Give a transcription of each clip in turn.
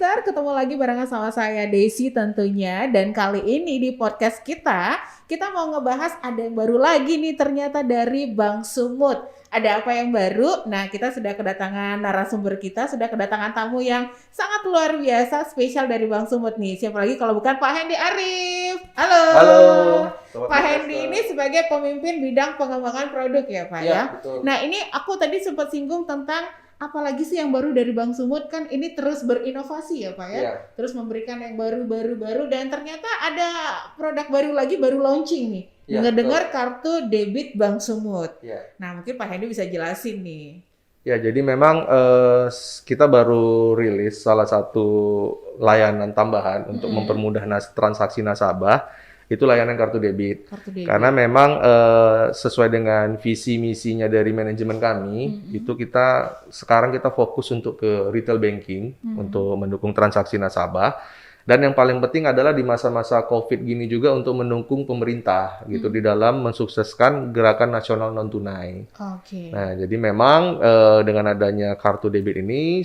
Podcaster, ketemu lagi barengan sama saya Desi tentunya. Dan kali ini di podcast kita mau ngebahas ada yang baru lagi nih ternyata dari Bank Sumut. Ada apa yang baru? Nah, kita sudah kedatangan narasumber kita, sudah kedatangan tamu yang sangat luar biasa, spesial dari Bank Sumut nih. Siapa lagi kalau bukan Pak Hendy Arif. Halo. Halo. Pak Hendy ini sebagai pemimpin bidang pengembangan produk ya Pak ya? Betul. Nah, ini aku tadi sempat singgung tentang apalagi sih yang baru dari Bank Sumut, kan ini terus berinovasi ya Pak ya? Iya. Terus memberikan yang baru dan ternyata ada produk baru lagi, baru launching nih. Iya, Dengar-dengar kartu debit Bank Sumut. Iya. Nah, mungkin Pak Hendy bisa jelasin nih. Ya, jadi memang kita baru rilis salah satu layanan tambahan untuk mempermudah transaksi nasabah, itu layanan kartu debit. Karena memang sesuai dengan visi misinya dari manajemen kami, itu sekarang kita fokus untuk ke retail banking untuk mendukung transaksi nasabah. Dan yang paling penting adalah di masa-masa COVID gini juga untuk mendukung pemerintah gitu di dalam mensukseskan gerakan nasional non tunai. Oke. Nah, jadi memang dengan adanya kartu debit ini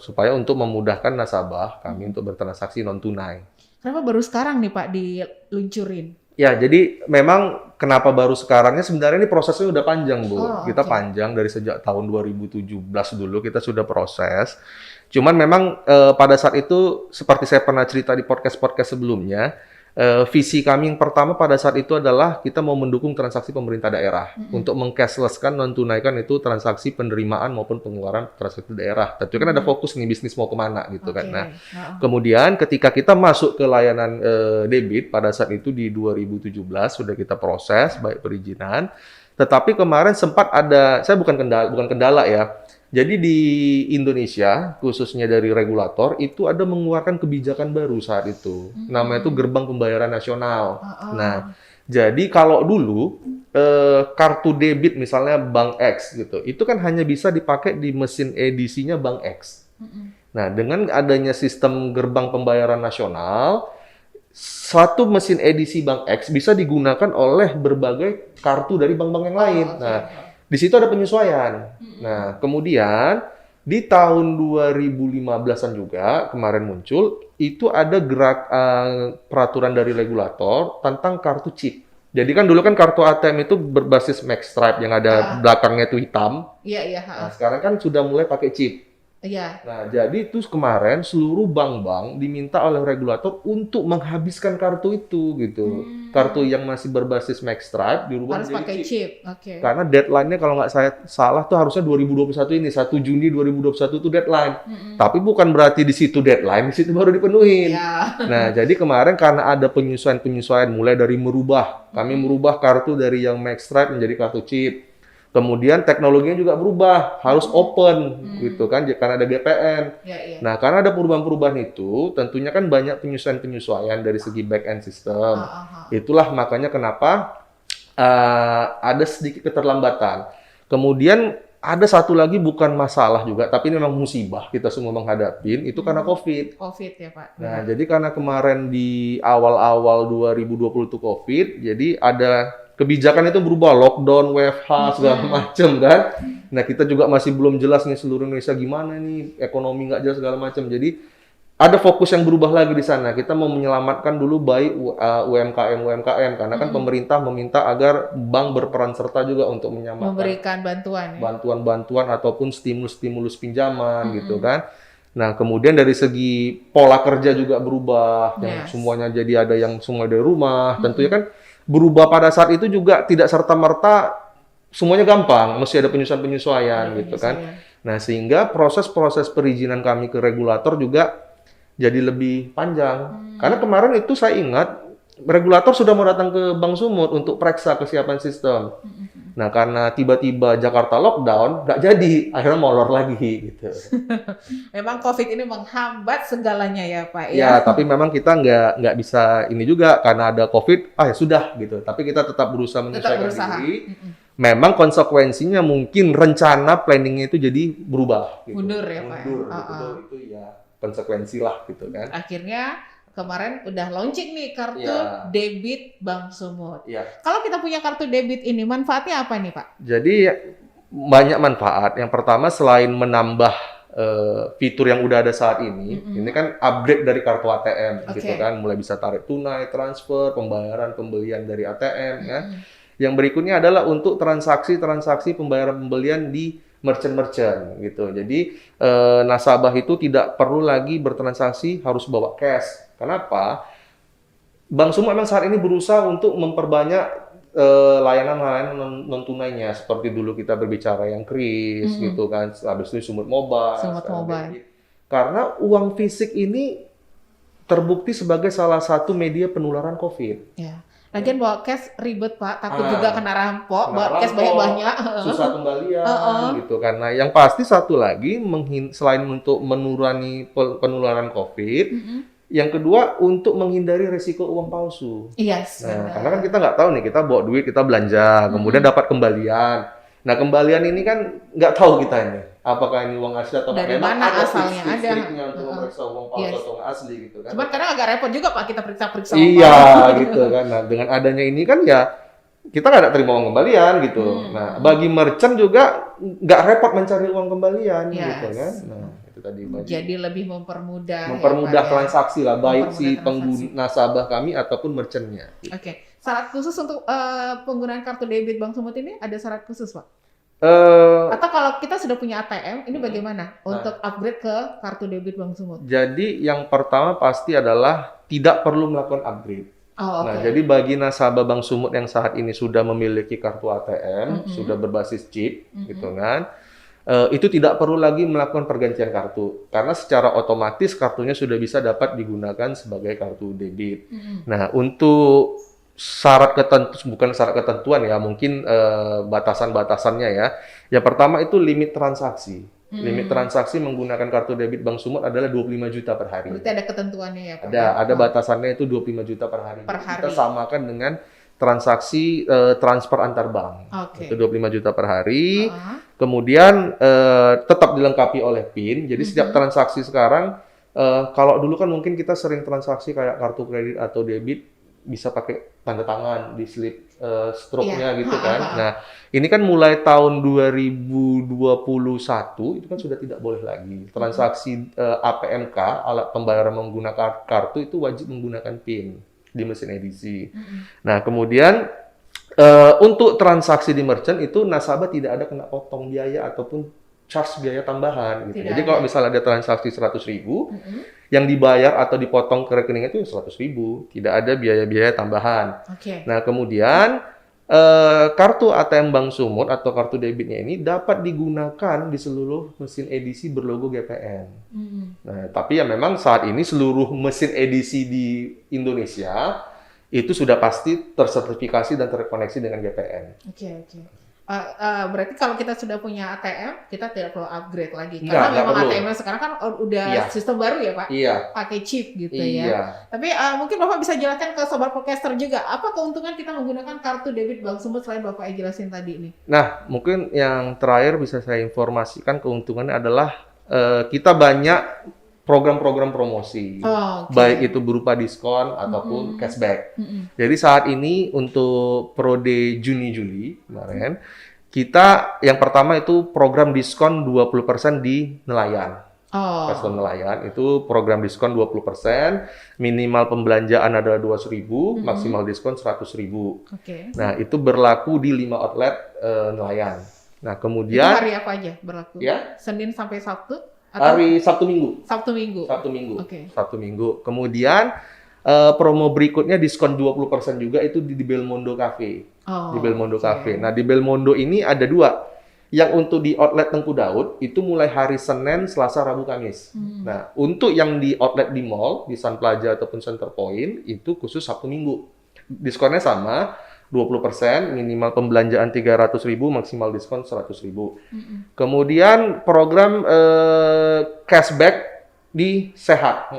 supaya untuk memudahkan nasabah kami untuk bertransaksi non tunai. Kenapa baru sekarang nih Pak diluncurin? Ya, jadi memang kenapa baru sekarangnya sebenarnya ini prosesnya udah panjang, Bu. Kita panjang dari sejak tahun 2017 dulu kita sudah proses. Cuman memang pada saat itu seperti saya pernah cerita di podcast-podcast sebelumnya, visi kami yang pertama pada saat itu adalah kita mau mendukung transaksi pemerintah daerah untuk meng-cashless-kan non-tunaikan itu transaksi penerimaan maupun pengeluaran transaksi daerah. Tentu kan ada fokus nih bisnis mau kemana gitu kan. Nah, kemudian ketika kita masuk ke layanan debit pada saat itu di 2017 sudah kita proses baik perizinan. Tetapi kemarin sempat ada, saya bukan kendala ya. Jadi di Indonesia, khususnya dari regulator, itu ada mengeluarkan kebijakan baru saat itu. Namanya itu Gerbang Pembayaran Nasional. Nah, jadi kalau dulu kartu debit misalnya Bank X gitu, itu kan hanya bisa dipakai di mesin edisinya Bank X. Nah, dengan adanya sistem Gerbang Pembayaran Nasional, satu mesin edisi Bank X bisa digunakan oleh berbagai kartu dari bank-bank yang lain. Nah, di situ ada penyesuaian. Nah, kemudian di tahun 2015-an juga kemarin muncul, itu ada peraturan dari regulator tentang kartu chip. Jadi kan dulu kan kartu ATM itu berbasis magstripe yang ada belakangnya itu hitam. Iya. Nah, sekarang kan sudah mulai pakai chip. Iya. Nah, jadi itu kemarin seluruh bank-bank diminta oleh regulator untuk menghabiskan kartu itu gitu. Kartu yang masih berbasis magstripe dirubah Harus menjadi pakai chip. Oke. Karena deadline-nya kalau nggak saya salah tuh harusnya 2021 ini, 1 Juni 2021 itu deadline. Tapi bukan berarti di situ deadline, di situ baru dipenuhin. Nah, jadi kemarin karena ada penyesuaian mulai dari kami merubah kartu dari yang magstripe menjadi kartu chip. Kemudian teknologinya juga berubah, harus open gitu kan, karena ada GPN. Nah, karena ada perubahan-perubahan itu, tentunya kan banyak penyesuaian dari segi back-end system. Itulah makanya kenapa ada sedikit keterlambatan. Kemudian ada satu lagi bukan masalah juga, tapi ini memang musibah kita semua menghadapin, itu karena COVID. COVID ya Pak. Nah, jadi karena kemarin di awal-awal 2020 itu COVID, jadi ada kebijakan itu berubah, lockdown, WFH, segala macam kan. Nah, kita juga masih belum jelas nih seluruh Indonesia gimana nih, ekonomi nggak jelas segala macam. Jadi ada fokus yang berubah lagi di sana. Kita mau menyelamatkan dulu baik UMKM, karena kan pemerintah meminta agar bank berperan serta juga untuk memberikan bantuan. Bantuan ataupun stimulus pinjaman gitu kan. Nah, kemudian dari segi pola kerja juga berubah, yang semuanya jadi ada yang semua dari rumah. Tentunya kan berubah pada saat itu juga tidak serta-merta semuanya gampang, mesti ada penyesuaian gitu kan. Nah, sehingga proses-proses perizinan kami ke regulator juga jadi lebih panjang. Karena kemarin itu saya ingat regulator sudah mau datang ke Bank Sumut untuk periksa kesiapan sistem. Nah, karena tiba-tiba Jakarta lockdown, nggak jadi, akhirnya molor lagi gitu. Memang COVID ini menghambat segalanya ya Pak ya. Ya, tapi memang kita nggak bisa ini juga karena ada COVID, ya sudah gitu. Tapi kita tetap berusaha menyesuaikan diri. Memang konsekuensinya mungkin rencana planningnya itu jadi berubah. Gitu. Mundur ya Pak. Itu ya konsekuensi lah gitu kan. Akhirnya kemarin udah launching nih kartu debit Bank Sumut. Kalau kita punya kartu debit ini, manfaatnya apa nih Pak? Jadi banyak manfaat. Yang pertama selain menambah fitur yang udah ada saat ini. Ini kan upgrade dari kartu ATM gitu kan, mulai bisa tarik tunai, transfer, pembayaran pembelian dari ATM kan. Yang berikutnya adalah untuk transaksi pembayaran pembelian di merchant gitu. Jadi nasabah itu tidak perlu lagi bertransaksi harus bawa cash. Kenapa? Bank Sumut memang saat ini berusaha untuk memperbanyak layanan-layanan non tunainya, seperti dulu kita berbicara yang KRIS gitu kan, habis itu Sumut Mobile. Karena uang fisik ini terbukti sebagai salah satu media penularan COVID. Ya. Lagian bawa cash ribet Pak, takut juga kena rampok, bawa cash banyak-banyak. Susah kembalian gitu kan. Nah, yang pasti satu lagi, selain untuk mengurangi penularan COVID, yang kedua untuk menghindari resiko uang palsu. Yes. Nah, karena kan kita nggak tahu nih, kita bawa duit, kita belanja, kemudian dapat kembalian. Nah, kembalian ini kan nggak tahu kita ini, apakah ini uang asli atau dari mana asalnya ada. Untuk memeriksa uang palsu atau uang asli gitu kan. Cuman kadang agak repot juga Pak kita periksa-periksa. Iya gitu kan. Nah, dengan adanya ini kan ya kita nggak ada terima uang kembalian gitu. Nah, bagi merchant juga nggak repot mencari uang kembalian gitu kan. Nah, itu tadi. Jadi lebih mempermudah transaksi lah, baik si pengguna nasabah kami ataupun merchantnya. Gitu. Oke. Syarat khusus untuk penggunaan kartu debit Bank Sumut ini ada syarat khusus Pak? Atau kalau kita sudah punya ATM, ini bagaimana untuk upgrade ke kartu debit Bank Sumut? Jadi yang pertama pasti adalah tidak perlu melakukan upgrade. Nah, jadi bagi nasabah Bank Sumut yang saat ini sudah memiliki kartu ATM, sudah berbasis chip, gitu kan, itu tidak perlu lagi melakukan pergantian kartu, karena secara otomatis kartunya sudah bisa dapat digunakan sebagai kartu debit. Nah, untuk bukan syarat ketentuan ya, mungkin batasan-batasannya ya. Yang pertama itu limit transaksi. Limit transaksi menggunakan kartu debit Bank Sumut adalah 25 juta per hari. Berarti ada ketentuannya ya Pak? Ada batasannya itu 25 juta per hari. Kita samakan dengan transaksi transfer antar bank. Itu 25 juta per hari. Kemudian tetap dilengkapi oleh PIN. Jadi setiap transaksi sekarang, kalau dulu kan mungkin kita sering transaksi kayak kartu kredit atau debit, bisa pakai tanda tangan di slip stroke-nya gitu kan. Nah, ini kan mulai tahun 2021 itu kan sudah tidak boleh lagi. Transaksi APMK, alat pembayaran menggunakan kartu, itu wajib menggunakan PIN di mesin edisi. Nah, kemudian untuk transaksi di merchant itu nasabah tidak ada kena potong biaya ataupun charge biaya tambahan gitu. Jadi kalau misalnya ada transaksi 100.000, yang dibayar atau dipotong ke rekening itu 100.000, tidak ada biaya-biaya tambahan. Nah, kemudian kartu ATM Bank Sumut atau kartu debitnya ini dapat digunakan di seluruh mesin edisi berlogo GPN. Nah, tapi ya memang saat ini seluruh mesin edisi di Indonesia itu sudah pasti tersertifikasi dan terkoneksi dengan GPN. Berarti kalau kita sudah punya ATM, kita tidak perlu upgrade lagi. Karena memang ATM sekarang kan udah sistem baru ya Pak? Pakai chip gitu ya. Tapi mungkin Bapak bisa jelaskan ke Sobat Podcaster juga, apa keuntungan kita menggunakan kartu debit Bank Sumut selain Bapak jelasin tadi ini? Nah, mungkin yang terakhir bisa saya informasikan keuntungannya adalah kita banyak program-program promosi, baik itu berupa diskon ataupun cashback. Jadi saat ini untuk periode Juni-Juli kemarin, kita yang pertama itu program diskon 20% di nelayan. Paslon nelayan itu program diskon 20%, minimal pembelanjaan adalah 200.000, maksimal diskon 100.000. Nah, itu berlaku di 5 outlet nelayan. Nah, kemudian itu hari apa aja berlaku? Ya? Senin sampai Sabtu? Hari Sabtu Minggu. Sabtu Minggu. Kemudian promo berikutnya diskon 20% juga itu di Belmondo Cafe. Di Belmondo Cafe. Nah, di Belmondo ini ada 2. Yang untuk di outlet Tengku Daud itu mulai hari Senin, Selasa, Rabu, Kamis. Nah, untuk yang di outlet di mall, di Sun Plaza ataupun Center Point itu khusus Sabtu Minggu. Diskonnya sama, 20%, minimal pembelanjaan 300.000, maksimal diskon 100.000. Kemudian program cashback di Sehat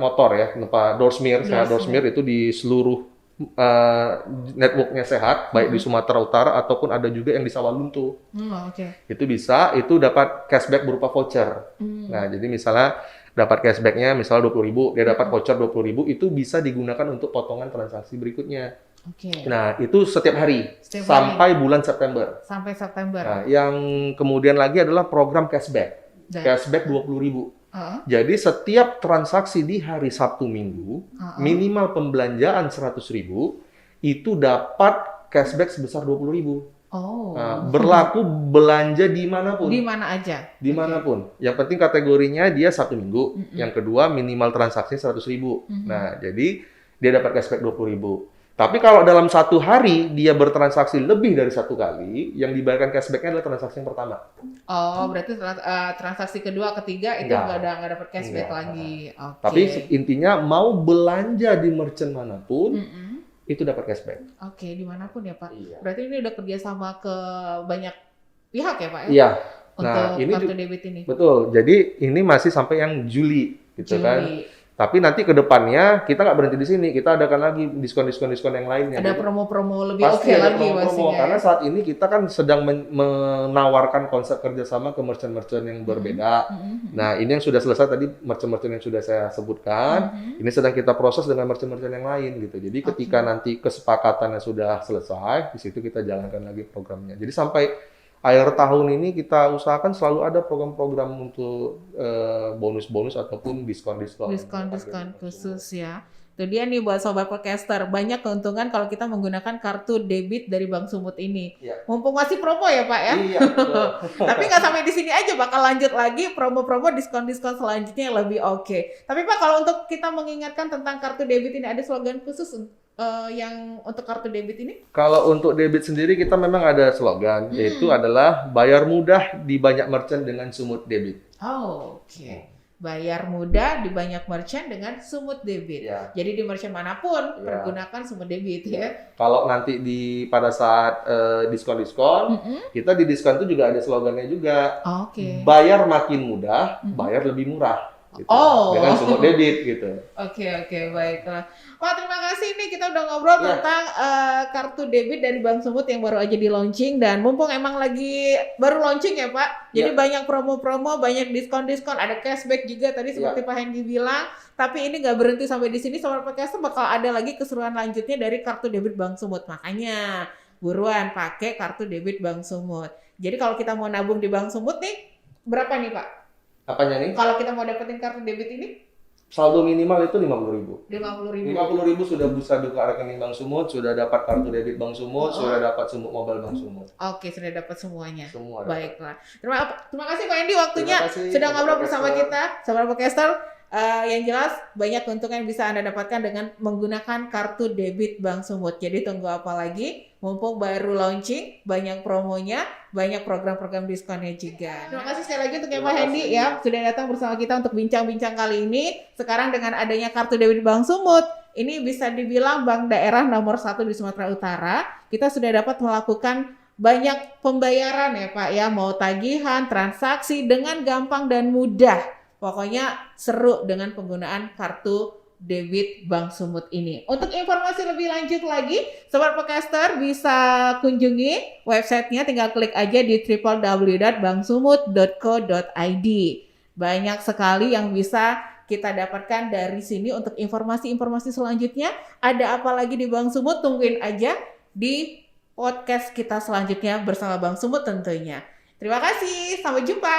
Motor ya, Pak Dorsmir, Sehat Dorsmir itu di seluruh networknya Sehat, baik di Sumatera Utara ataupun ada juga yang di Sawalunto. Itu bisa, itu dapat cashback berupa voucher. Nah, jadi misalnya dapat cashbacknya misalnya 20.000, dia dapat voucher 20.000, itu bisa digunakan untuk potongan transaksi berikutnya. Nah, itu setiap hari sampai bulan September. Nah, yang kemudian lagi adalah program cashback. cashback 20.000. Jadi setiap transaksi di hari Sabtu Minggu, minimal pembelanjaan 100.000 itu dapat cashback sebesar 20.000. Berlaku belanja dimanapun. Di mana aja? Dimanapun. Yang penting kategorinya dia Sabtu Minggu. Yang kedua minimal transaksi 100.000. Nah, jadi dia dapat cashback 20.000. Tapi kalau dalam satu hari dia bertransaksi lebih dari satu kali, yang dibayarkan cashback-nya adalah transaksi yang pertama. Berarti transaksi kedua, ketiga itu nggak dapat cashback lagi. Tapi intinya mau belanja di merchant manapun, itu dapat cashback. Dimanapun ya Pak. Iya. Berarti ini udah kerjasama ke banyak pihak ya Pak ya? Iya. Untuk kartu debit ini. Betul. Jadi ini masih sampai yang Juli, gitu kan. Tapi nanti ke depannya kita nggak berhenti di sini, kita adakan lagi diskon yang lainnya. Ada promo-promo lebih oke lagi pastinya. Karena saat ini kita kan sedang menawarkan konsep kerjasama ke merchant-merchant yang berbeda. Nah, ini yang sudah selesai tadi merchant-merchant yang sudah saya sebutkan. Ini sedang kita proses dengan merchant-merchant yang lain gitu. Jadi ketika nanti kesepakatannya sudah selesai, di situ kita jalankan lagi programnya. Jadi sampai akhir tahun ini kita usahakan selalu ada program-program untuk bonus-bonus ataupun diskon-diskon khusus ya. Itu dia nih buat Sobat Podcaster, banyak keuntungan kalau kita menggunakan kartu debit dari Bank Sumut ini. Mumpung masih promo ya Pak ya? Iya, Tapi nggak sampai di sini aja, bakal lanjut lagi promo-promo diskon-diskon selanjutnya yang lebih oke. Tapi Pak, kalau untuk kita mengingatkan tentang kartu debit ini, ada slogan khusus yang untuk kartu debit ini? Kalau untuk debit sendiri kita memang ada slogan, yaitu adalah bayar mudah di banyak merchant dengan Sumut Debit. Bayar mudah di banyak merchant dengan Sumut Debit. Jadi di merchant manapun pergunakan Sumut Debit ya. Kalau nanti pada saat diskon-diskon, kita di diskon itu juga ada slogannya juga. Bayar makin mudah, bayar lebih murah. Gitu. Dengan Sumut Debit gitu. Oke, baiklah. Pak, terima kasih nih kita udah ngobrol tentang kartu debit dari Bank Sumut yang baru aja di launching, dan mumpung emang lagi baru launching ya Pak. Jadi banyak promo-promo, banyak diskon-diskon, ada cashback juga tadi seperti Pak Hendy bilang. Tapi ini nggak berhenti sampai di sini, Sobat Podcaster, bakal ada lagi keseruan lanjutnya dari kartu debit Bank Sumut. Makanya buruan pakai kartu debit Bank Sumut. Jadi kalau kita mau nabung di Bank Sumut nih, berapa nih Pak? Apanya nih? Kalau kita mau dapetin kartu debit ini? Saldo minimal itu 50.000. 50.000 sudah bisa buka rekening Bank Sumut, sudah dapat kartu debit Bank Sumut, sudah dapat Sumut Mobile Bank Sumut. Sudah dapat semuanya. Semua. Baiklah. Terima kasih Pak Hendy waktunya sudah ngobrol bersama kita, Sobat Podcaster. Yang jelas banyak keuntungan yang bisa Anda dapatkan dengan menggunakan kartu debit Bank Sumut. Jadi tunggu apa lagi? Mumpung baru launching, banyak promonya, banyak program-program diskonnya juga. Terima kasih sekali lagi untuk Pak Hendy ya sudah datang bersama kita untuk bincang-bincang kali ini. Sekarang dengan adanya kartu debit Bank Sumut, ini bisa dibilang bank daerah nomor 1 di Sumatera Utara. Kita sudah dapat melakukan banyak pembayaran ya Pak ya, mau tagihan, transaksi dengan gampang dan mudah. Pokoknya seru dengan penggunaan kartu debit Bank Sumut ini. Untuk informasi lebih lanjut lagi, Sobat Podcaster bisa kunjungi websitenya, tinggal klik aja di www.banksumut.co.id. Banyak sekali yang bisa kita dapatkan dari sini untuk informasi-informasi selanjutnya. Ada apa lagi di Bank Sumut? Tungguin aja di podcast kita selanjutnya bersama Bank Sumut tentunya. Terima kasih, sampai jumpa.